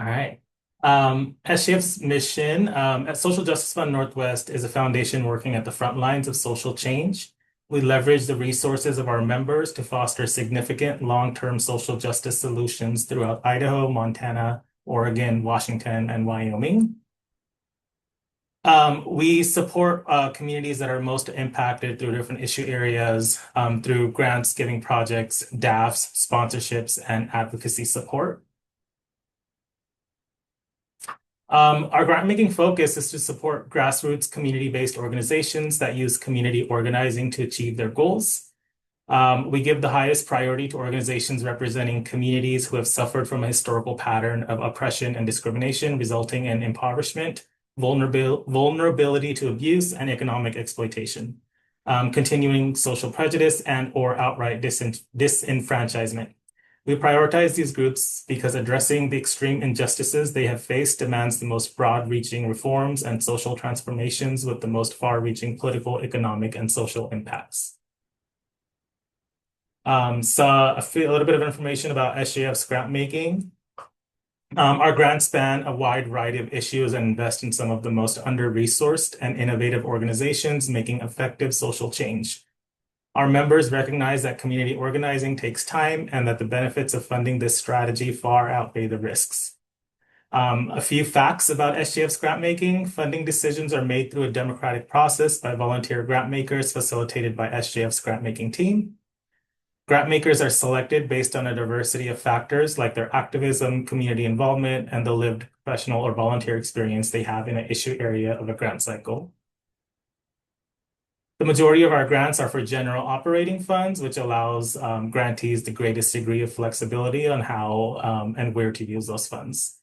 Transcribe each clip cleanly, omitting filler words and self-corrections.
All right. SGF's mission at Social Justice Fund Northwest is a foundation working at the front lines of social change. We leverage the resources of our members to foster significant long-term social justice solutions throughout Idaho, Montana, Oregon, Washington, and Wyoming. We support communities that are most impacted through different issue areas through grants, giving projects, DAFs, sponsorships, and advocacy support. Our grant-making focus is to support grassroots community-based organizations that use community organizing to achieve their goals. We give the highest priority to organizations representing communities who have suffered from a historical pattern of oppression and discrimination, resulting in impoverishment, vulnerability to abuse, and economic exploitation, continuing social prejudice and/or outright disenfranchisement. We prioritize these groups because addressing the extreme injustices they have faced demands the most broad-reaching reforms and social transformations with the most far-reaching political, economic, and social impacts. So a little bit of information about SJF's grant making. Our grants span a wide variety of issues and invest in some of the most under-resourced and innovative organizations making effective social change. Our members recognize that community organizing takes time and that the benefits of funding this strategy far outweigh the risks. A few facts about SGF's grant making. Funding decisions are made through a democratic process by volunteer grant makers facilitated by SGF's grant making team. Grant makers are selected based on a diversity of factors like their activism, community involvement, and the lived professional or volunteer experience they have in an issue area of a grant cycle. The majority of our grants are for general operating funds, which allows grantees the greatest degree of flexibility on how and where to use those funds.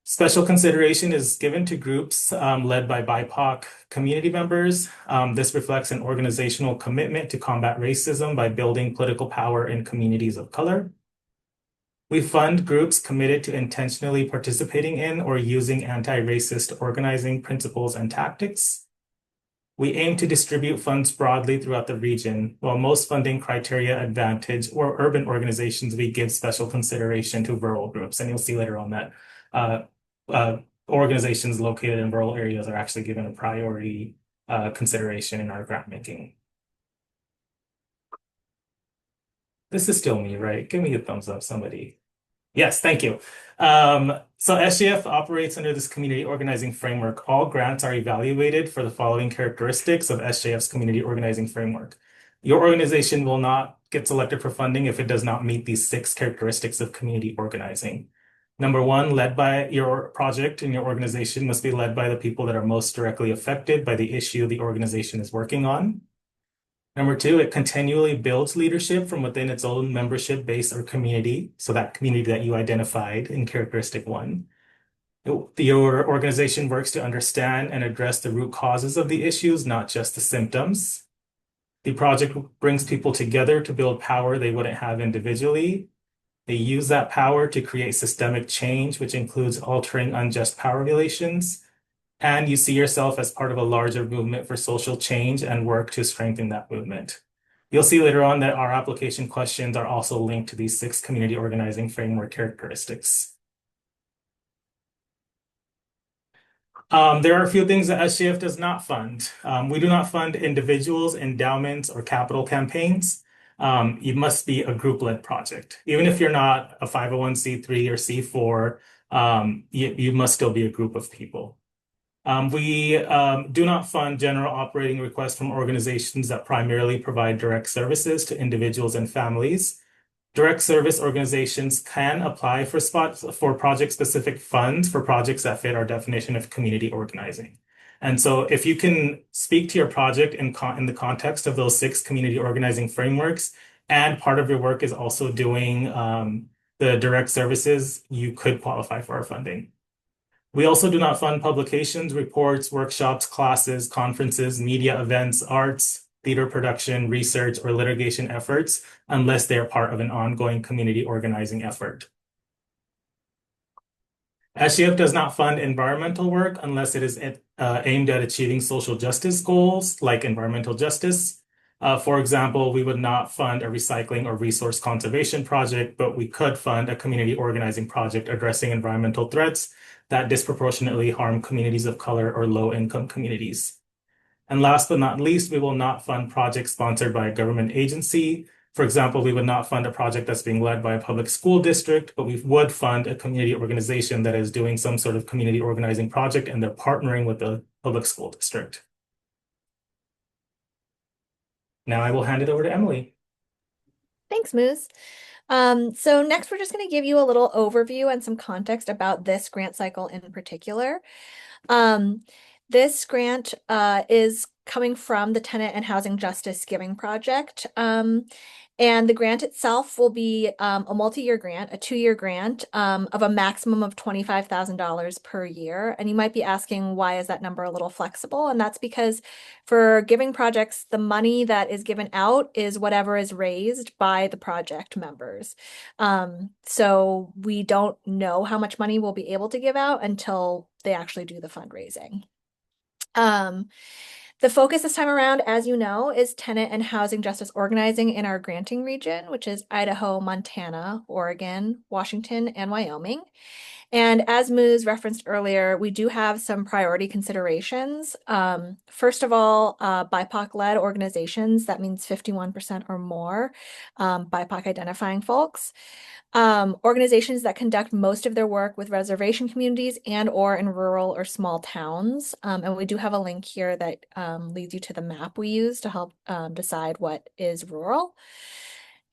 Special consideration is given to groups led by BIPOC community members. This reflects an organizational commitment to combat racism by building political power in communities of color. We fund groups committed to intentionally participating in or using anti-racist organizing principles and tactics. We aim to distribute funds broadly throughout the region. While most funding criteria advantage or urban organizations, we give special consideration to rural groups. And you'll see later on that organizations located in rural areas are actually given a priority consideration in our grant making. This is still me, right? Give me a thumbs up, somebody. Yes, thank you. So SGF operates under this community organizing framework. All grants are evaluated for the following characteristics of SJF's community organizing framework. Your organization will not get selected for funding if it does not meet these 6 characteristics of community organizing. Number 1, led by your project and your organization must be led by the people that are most directly affected by the issue the organization is working on. Number 2, it continually builds leadership from within its own membership base or community. So that community that you identified in characteristic 1. Your organization works to understand and address the root causes of the issues, not just the symptoms. The project brings people together to build power they wouldn't have individually. They use that power to create systemic change, which includes altering unjust power relations. And you see yourself as part of a larger movement for social change and work to strengthen that movement. You'll see later on that our application questions are also linked to these 6 community organizing framework characteristics. There are a few things that SGF does not fund. We do not fund individuals, endowments, or capital campaigns. You must be a group-led project. Even if you're not a 501c3 or C4, you must still be a group of people. We do not fund general operating requests from organizations that primarily provide direct services to individuals and families. Direct service organizations can apply for project-specific funds for projects that fit our definition of community organizing. And so if you can speak to your project in the context of those 6 community organizing frameworks, and part of your work is also doing the direct services, you could qualify for our funding. We also do not fund publications, reports, workshops, classes, conferences, media events, arts, theater production, research, or litigation efforts unless they are part of an ongoing community organizing effort. SGF does not fund environmental work unless it is aimed at achieving social justice goals like environmental justice. For example, we would not fund a recycling or resource conservation project, but we could fund a community organizing project addressing environmental threats that disproportionately harm communities of color or low-income communities. And last but not least, we will not fund projects sponsored by a government agency. For example, we would not fund a project that's being led by a public school district, but we would fund a community organization that is doing some sort of community organizing project and they're partnering with the public school district. Now I will hand it over to Emily. Thanks, Moose. So next, we're just going to give you a little overview and some context about this grant cycle in particular. Um, this grant is coming from the Tenant and Housing Justice Giving Project. And the grant itself will be a multi-year grant, a 2-year grant of a maximum of $25,000 per year. And you might be asking, why is that number a little flexible? And that's because for giving projects, the money that is given out is whatever is raised by the project members. So we don't know how much money we'll be able to give out until they actually do the fundraising. The focus this time around, as you know, is tenant and housing justice organizing in our granting region, which is Idaho, Montana, Oregon, Washington, and Wyoming. And as Moose referenced earlier, we do have some priority considerations. First of all, BIPOC-led organizations, that means 51% or more BIPOC identifying folks. Organizations that conduct most of their work with reservation communities and or in rural or small towns. And we do have a link here that leads you to the map we use to help decide what is rural.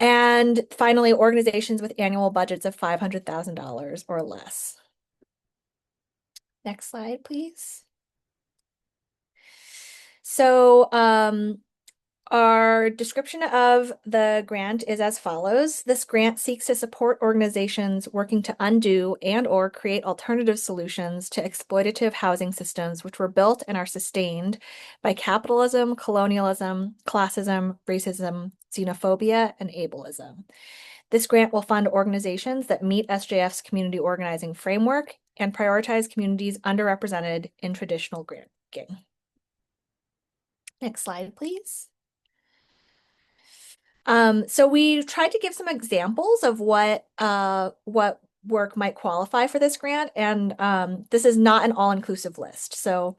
And finally, organizations with annual budgets of $500,000 or less. Next slide, please. So our description of the grant is as follows. This grant seeks to support organizations working to undo and or create alternative solutions to exploitative housing systems which were built and are sustained by capitalism, colonialism, classism, racism, xenophobia, and ableism. This grant will fund organizations that meet SJF's community organizing framework and prioritize communities underrepresented in traditional granting. Next slide, please. So we tried to give some examples of what work might qualify for this grant, and this is not an all-inclusive list. So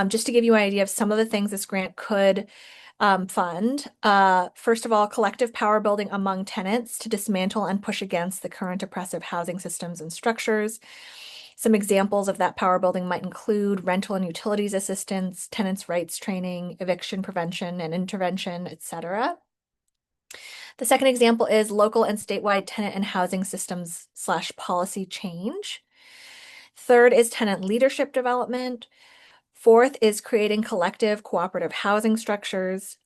just to give you an idea of some of the things this grant could fund, first of all, collective power building among tenants to dismantle and push against the current oppressive housing systems and structures. Some examples of that power building might include rental and utilities assistance, tenants' rights training, eviction prevention and intervention, etc. The second example is local and statewide tenant and housing systems / policy change. Third is tenant leadership development. Fourth is creating collective cooperative housing structures.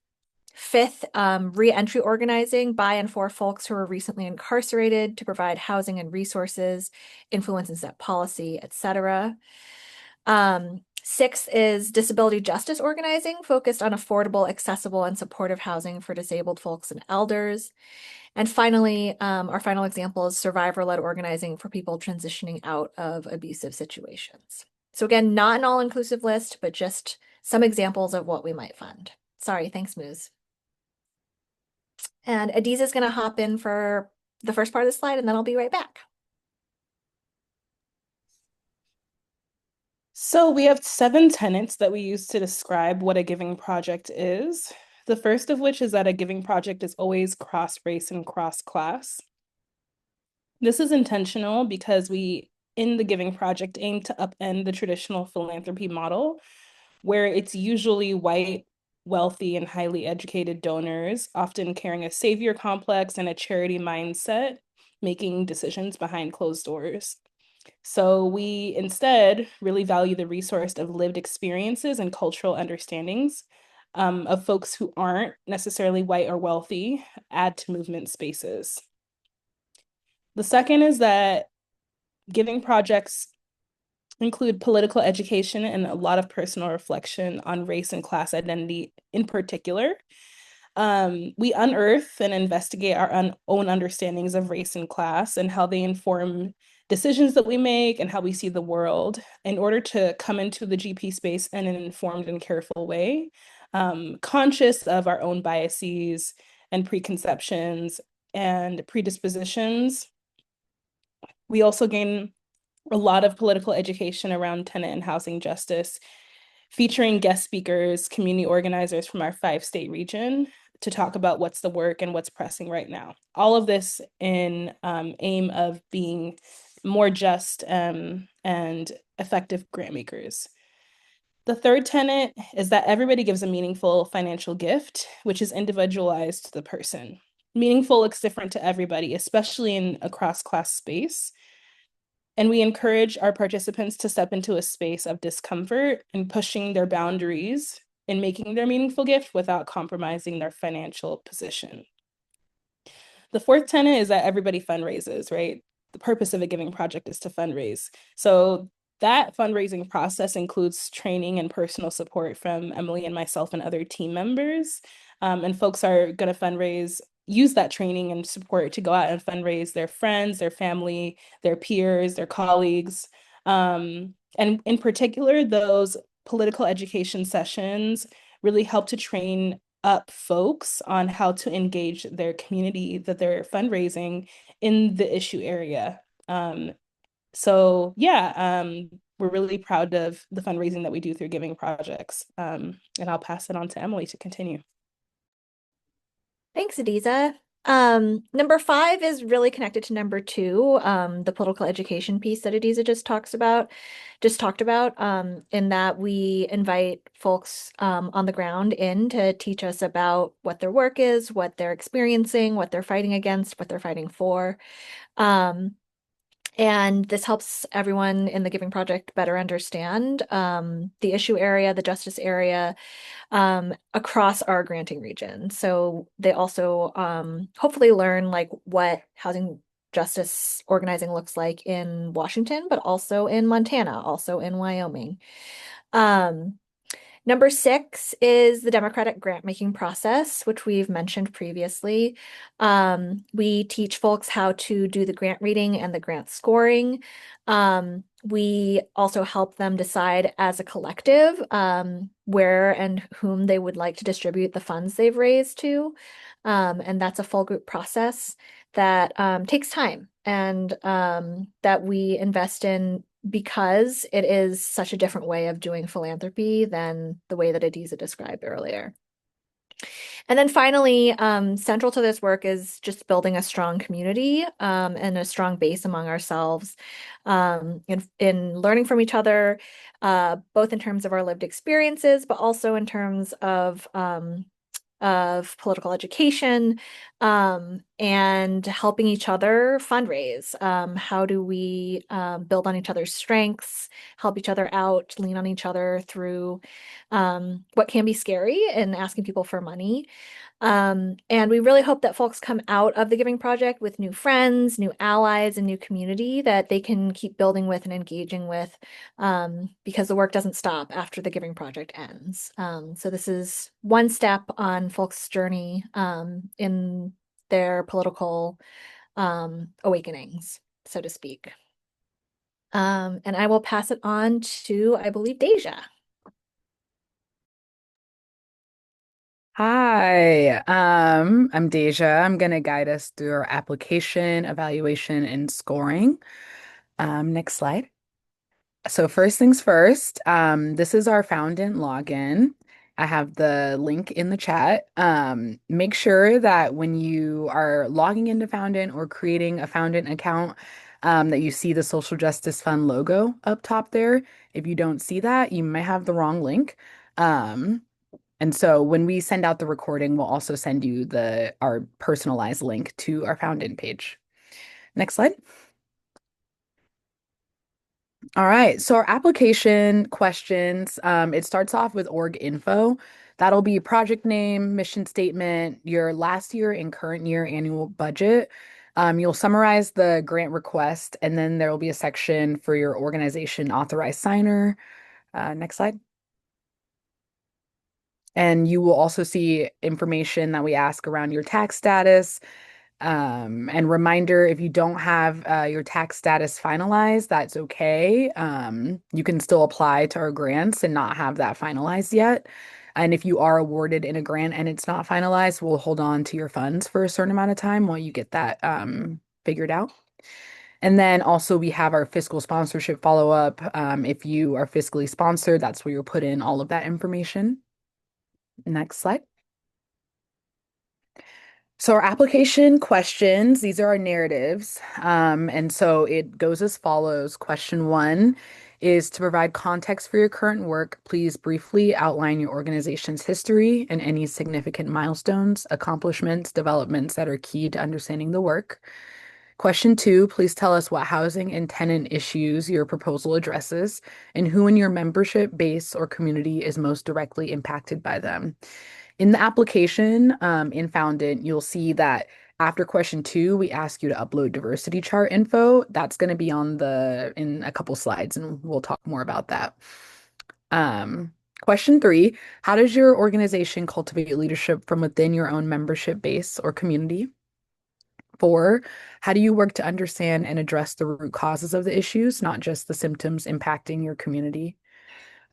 Fifth, re-entry organizing by and for folks who were recently incarcerated to provide housing and resources, influence and set policy, etc. Sixth is disability justice organizing, focused on affordable, accessible, and supportive housing for disabled folks and elders. And finally, our final example is survivor-led organizing for people transitioning out of abusive situations. So again, not an all-inclusive list, but just some examples of what we might fund. Sorry, thanks, Moose. And Adiza's going to hop in for the first part of the slide, and then I'll be right back. So we have 7 tenets that we use to describe what a giving project is. The first of which is that a giving project is always cross-race and cross-class. This is intentional because we, in the giving project, aim to upend the traditional philanthropy model, where it's usually white, wealthy, and highly educated donors, often carrying a savior complex and a charity mindset, making decisions behind closed doors. So we instead really value the resource of lived experiences and cultural understandings of folks who aren't necessarily white or wealthy, add to movement spaces. The second is that giving projects include political education and a lot of personal reflection on race and class identity in particular. We unearth and investigate our own understandings of race and class and how they inform decisions that we make and how we see the world in order to come into the GP space in an informed and careful way. conscious of our own biases and preconceptions and predispositions. We also gain a lot of political education around tenant and housing justice, featuring guest speakers, community organizers from our 5-state region to talk about what's the work and what's pressing right now. All of this in aim of being more just and effective grant makers. The third tenet is that everybody gives a meaningful financial gift, which is individualized to the person. Meaningful looks different to everybody, especially in a cross-class space. And we encourage our participants to step into a space of discomfort and pushing their boundaries in making their meaningful gift without compromising their financial position. The fourth tenet is that everybody fundraises, right? The purpose of a giving project is to fundraise. So that fundraising process includes training and personal support from Emily and myself and other team members. And folks are going to fundraise, use that training and support to go out and fundraise their friends, their family, their peers, their colleagues. And in particular, those political education sessions really help to train up folks on how to engage their community that they're fundraising in the issue area. So yeah, we're really proud of the fundraising that we do through giving projects. And I'll pass it on to Emily to continue. Thanks, Adiza. Number 5 is really connected to number 2, the political education piece that Adiza just talked about, in that we invite folks on the ground in to teach us about what their work is, what they're experiencing, what they're fighting against, what they're fighting for. And this helps everyone in the Giving Project better understand the issue area, the justice area, across our granting region. So they also hopefully learn like what housing justice organizing looks like in Washington, but also in Montana, also in Wyoming. Number 6 is the democratic grant making process, which we've mentioned previously. We teach folks how to do the grant reading and the grant scoring. We also help them decide as a collective where and whom they would like to distribute the funds they've raised to. And that's a full group process that takes time and that we invest in because it is such a different way of doing philanthropy than the way that Adiza described earlier. And then finally, central to this work is just building a strong community and a strong base among ourselves in learning from each other, both in terms of our lived experiences, but also in terms of political education and helping each other fundraise. How do we build on each other's strengths, help each other out, lean on each other through what can be scary in asking people for money. And we really hope that folks come out of the Giving Project with new friends, new allies, and new community that they can keep building with and engaging with because the work doesn't stop after the Giving Project ends. So this is one step on folks' journey in their political awakenings, so to speak. And I will pass it on to, I believe, Deja. Hi, I'm Deja. I'm going to guide us through our application, evaluation, and scoring. Next slide. So first things first, this is our Foundant login. I have the link in the chat. Make sure that when you are logging into Foundant or creating a Foundant account, that you see the Social Justice Fund logo up top there. If you don't see that, you might have the wrong link. And so when we send out the recording, we'll also send you our personalized link to our Foundant page. Next slide. All right, so our application questions, it starts off with org info. That'll be project name, mission statement, your last year and current year annual budget. You'll summarize the grant request, and then there will be a section for your organization authorized signer. Next slide. And you will also see information that we ask around your tax status. And reminder, if you don't have your tax status finalized, that's okay. You can still apply to our grants and not have that finalized yet. And if you are awarded in a grant and it's not finalized, we'll hold on to your funds for a certain amount of time while you get that figured out. And then also we have our fiscal sponsorship follow-up. If you are fiscally sponsored, that's where you'll put in all of that information. Next slide. So our application questions, these are our narratives. And so it goes as follows. Question 1 is to provide context for your current work. Please briefly outline your organization's history and any significant milestones, accomplishments, developments that are key to understanding the work. Question 2, please tell us what housing and tenant issues your proposal addresses and who in your membership base or community is most directly impacted by them. In the application, in Foundant, you'll see that after question 2, we ask you to upload diversity chart info. That's going to be in a couple slides, and we'll talk more about that. Question 3, how does your organization cultivate leadership from within your own membership base or community? 4, how do you work to understand and address the root causes of the issues, not just the symptoms impacting your community?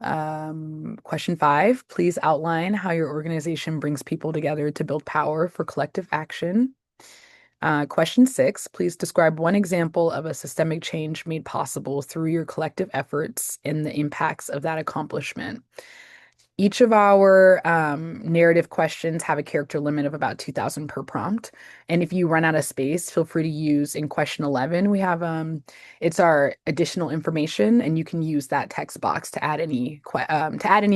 Question 5, please outline how your organization brings people together to build power for collective action. Question 6, please describe one example of a systemic change made possible through your collective efforts and the impacts of that accomplishment. Each of our narrative questions have a character limit of about 2,000 per prompt. And if you run out of space, feel free to use in question 11. We have it's our additional information, and you can use that text box to add any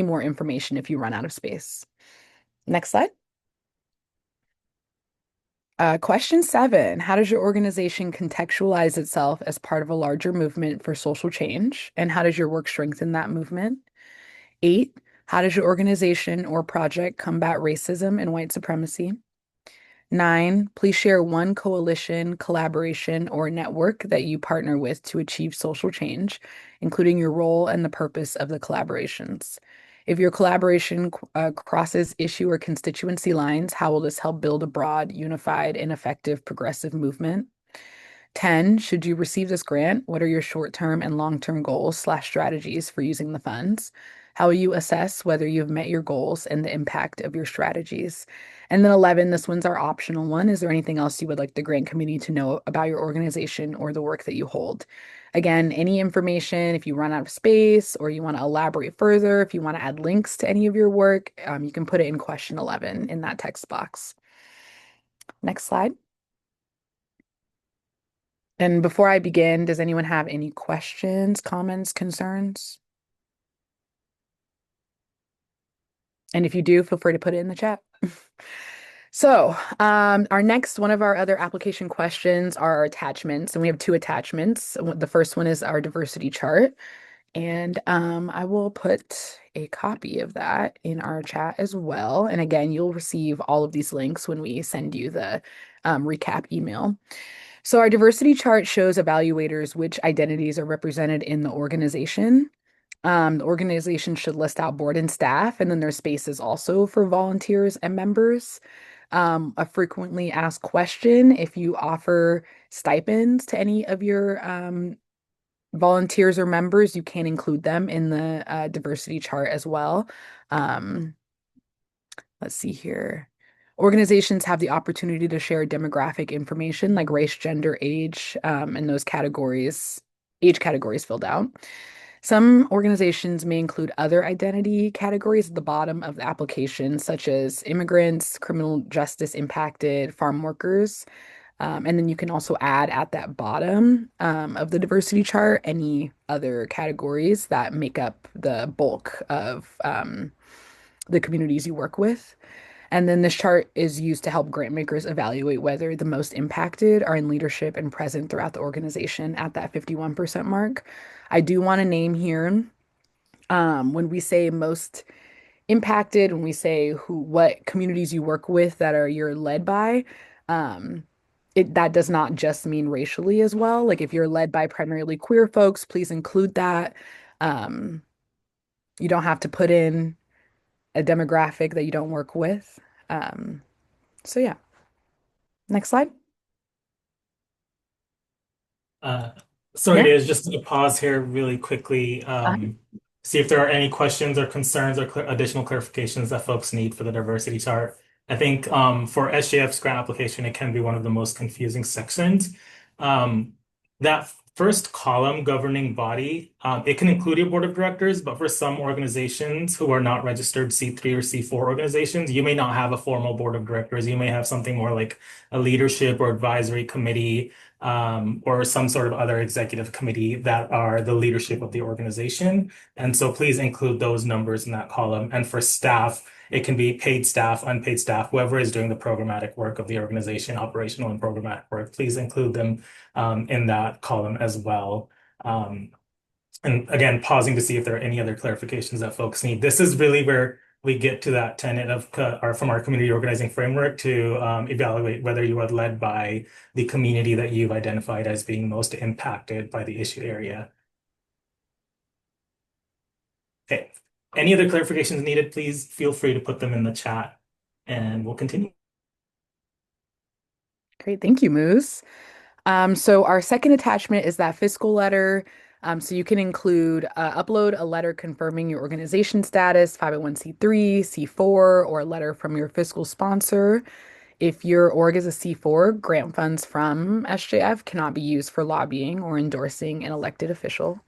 more information if you run out of space. Next slide. Question 7, how does your organization contextualize itself as part of a larger movement for social change? And how does your work strengthen that movement? 8, how does your organization or project combat racism and white supremacy? 9, please share one coalition, collaboration, or network that you partner with to achieve social change, including your role and the purpose of the collaborations. If your collaboration crosses issue or constituency lines, how will this help build a broad, unified, and effective progressive movement? 10, should you receive this grant, what are your short-term and long-term goals/strategies for using the funds? How will you assess whether you've met your goals and the impact of your strategies? And then 11, this one's our optional one. Is there anything else you would like the grant committee to know about your organization or the work that you hold? Again, any information, if you run out of space or you want to elaborate further, if you want to add links to any of your work, you can put it in question 11 in that text box. Next slide. And before I begin, does anyone have any questions, comments, concerns? And if you do, feel free to put it in the chat. So, one of our other application questions are our attachments, and we have 2 attachments. The first one is our diversity chart, and I will put a copy of that in our chat as well. And again, you'll receive all of these links when we send you the recap email. So our diversity chart shows evaluators which identities are represented in the organization. The organization should list out board and staff, and then there's spaces also for volunteers and members. A frequently asked question, if you offer stipends to any of your volunteers or members, you can include them in the diversity chart as well. Let's see here. Organizations have the opportunity to share demographic information like race, gender, age, and those age categories filled out. Some organizations may include other identity categories at the bottom of the application, such as immigrants, criminal justice impacted, farm workers. And then you can also add at that bottom of the diversity chart any other categories that make up the bulk of the communities you work with. And then this chart is used to help grant makers evaluate whether the most impacted are in leadership and present throughout the organization at that 51% mark. I do want to name here, when we say most impacted, when we say what communities you work with that you're led by, that does not just mean racially as well. Like if you're led by primarily queer folks, please include that. You don't have to put in a demographic that you don't work with. So yeah. Next slide. Sorry, Yeah. there's just a pause here really quickly. see if there are any questions or concerns or additional clarifications that folks need for the diversity chart. I think for SJF's grant application, it can be one of the most confusing sections. That first column, governing body, it can include your board of directors, but for some organizations who are not registered C3 or C4 organizations, you may not have a formal board of directors. You may have something more like a leadership or advisory committee, or some sort of other executive committee that are the leadership of the organization. And so please include those numbers in that column. And for staff, it can be paid staff, unpaid staff, whoever is doing the programmatic work of the organization, operational and programmatic work, please include them in that column as well. And again, pausing to see if there are any other clarifications that folks need. This is really where we get to that tenet of from our community organizing framework to evaluate whether you are led by the community that you've identified as being most impacted by the issue area. Okay. Any other clarifications needed, please feel free to put them in the chat and we'll continue. Great, thank you, Moose. So our second attachment is that fiscal letter. So you can include upload a letter confirming your organization status, 501c3, C4, or a letter from your fiscal sponsor. If your org is a C4, grant funds from SJF cannot be used for lobbying or endorsing an elected official.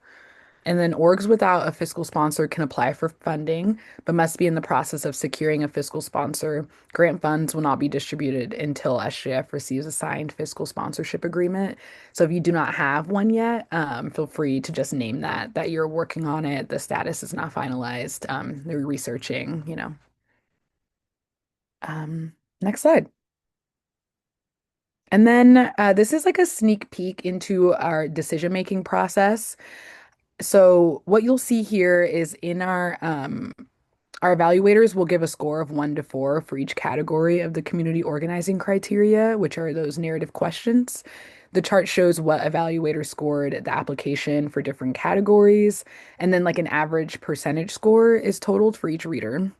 And then orgs without a fiscal sponsor can apply for funding, but must be in the process of securing a fiscal sponsor. Grant funds will not be distributed until SJF receives a signed fiscal sponsorship agreement. So if you do not have one yet, feel free to just name that you're working on it. The status is not finalized. They're researching, you know. Next slide. And then this is like a sneak peek into our decision-making process. So what you'll see here is in our evaluators will give a score of 1 to 4 for each category of the community organizing criteria, which are those narrative questions. The chart shows what evaluators scored the application for different categories, and then like an average percentage score is totaled for each reader.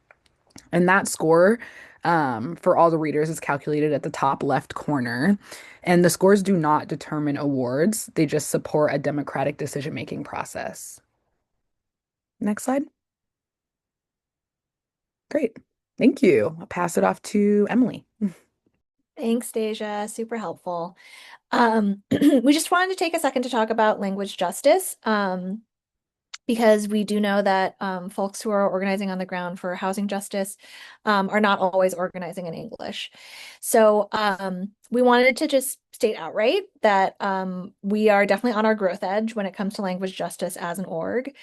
And that score for all the readers is calculated at the top left corner. And the scores do not determine awards, they just support a democratic decision-making process. Next slide. Great. Thank you. I'll pass it off to Emily. Thanks, Deja. Super helpful. We just wanted to take a second to talk about language justice. Because we do know that folks who are organizing on the ground for housing justice are not always organizing in English. So we wanted to just state outright that we are definitely on our growth edge when it comes to language justice as an org.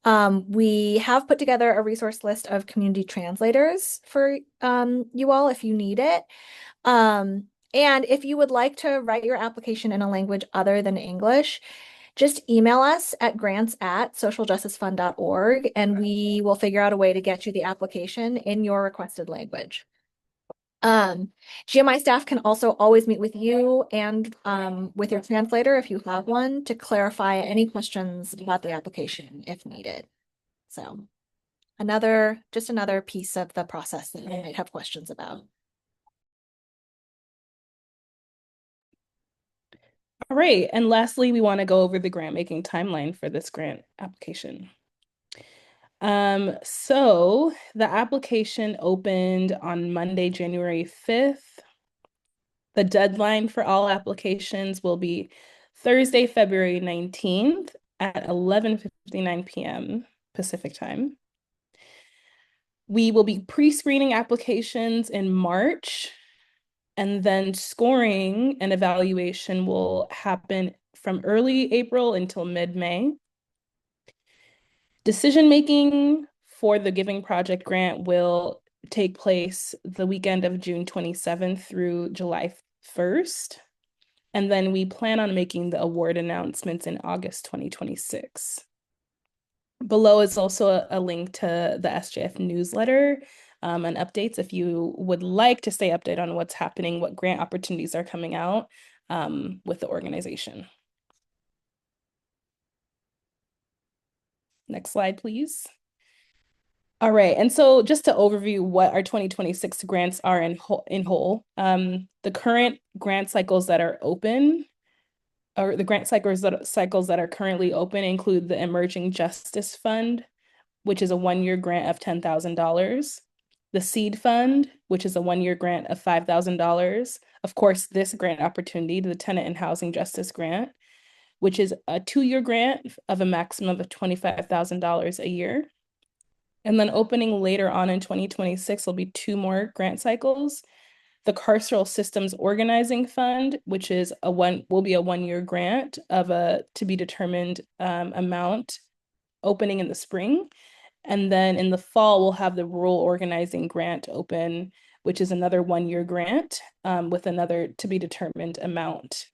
We have put together a resource list of community translators for you all if you need it. And if you would like to write your application in a language other than English, just email us at grants@socialjusticefund.org and we will figure out a way to get you the application in your requested language. GMI staff can also always meet with you and with your translator if you have one to clarify any questions about the application if needed. So just another piece of the process that you might have questions about. All right, and lastly, we want to go over the grant making timeline for this grant application. So the application opened on Monday, January 5th. The deadline for all applications will be Thursday, February 19th at 11:59 p.m. Pacific time. We will be pre-screening applications in March, and then scoring and evaluation will happen from early April until mid-May. Decision-making for the Giving Project grant will take place the weekend of June 27th through July 1st. And then we plan on making the award announcements in August 2026. Below is also a link to the SJF newsletter and updates if you would like to stay updated on what's happening, what grant opportunities are coming out with the organization. Next slide, please. All right, and so just to overview what our 2026 grants are in whole, the current grant cycles that are open, or the grant cycles that are currently open include the Emerging Justice Fund, which is a 1-year grant of $10,000. The Seed Fund, which is a 1-year grant of $5,000. Of course, this grant opportunity, the Tenant and Housing Justice Grant, which is a 2-year grant of a maximum of $25,000 a year. And then opening later on in 2026 will be 2 more grant cycles. The Carceral Systems Organizing Fund, which is will be a 1-year grant of a to be determined amount, opening in the spring. And then in the fall, we'll have the Rural Organizing Grant open, which is another 1-year grant with another to be determined amount.